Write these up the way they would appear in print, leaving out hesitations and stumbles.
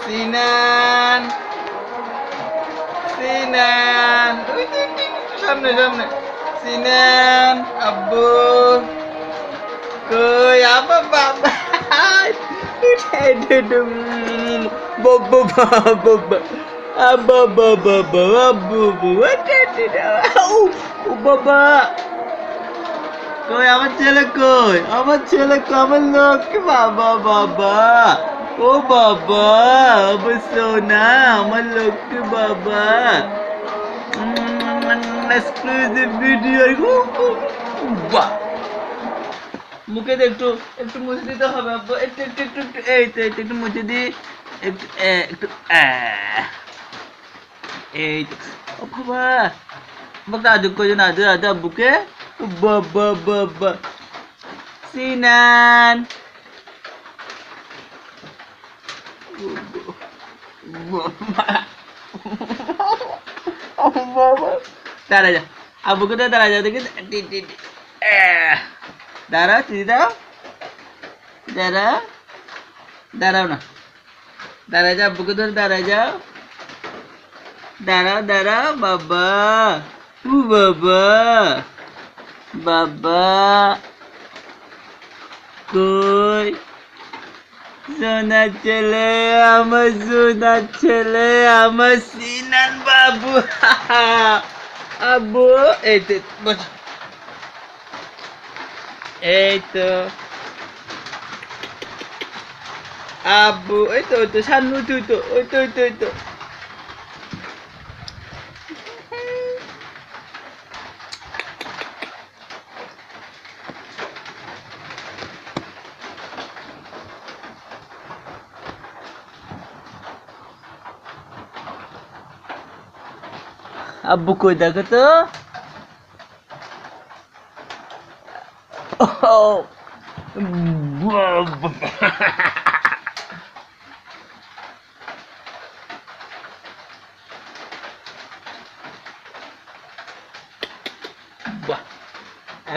সিনান সিনান সামনে সামনে সিনান আব্বু কই আব্বা বাবা বাবা বাবা আব্বা বাবা আব্বু বাবা কই আমার ছেলে কই আমার লক্ষ্মী বাবা বাবা ও বাবা আমার সোনা আমার লক্ষ্মী বাবা এক্সক্লুসিভ ভিডিও বাহ মুখে একটু একটু মুছে দিতে হবে আব্বু একটু একটু একটু একটু এই তো একটু মুছে দি একটু একটু এই ও বাবা বাবা আদু কই না আদু আদু আব্বুকে বাবা বাবা সিনান বাবা দাঁড়া যা আব্বুকে তো দাঁড়া যা দেখি দাঁড়াও চিনি দাঁড়াও দাঁড়াও না দাঁড়া যাও আব্বুকে ধরে দাঁড়া যাও দাঁড়াও বাবা ও বাবা বাবা কই সোনা ছেলে আমার সিনান বাবু আব্বু এই তো বস এই তো আব্বু ওই তো সামনে ওই তো আব্বু কই দেখো তো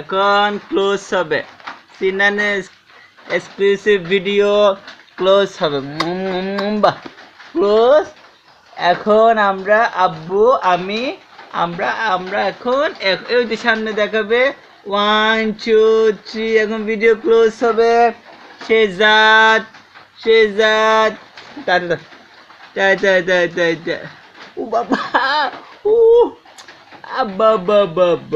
এখন ক্লোজ হবে সিনানের এক্সক্লুসিভ ভিডিও ক্লোজ হবে বাহ ক্লোজ এখন আমরা আব্বু আমি আমরা এখন ওই যে সামনে দেখাবে 1 2 3 এখন ভিডিও ক্লোজ হবে শেজাদ ও বাবা ও আব্বা বাবা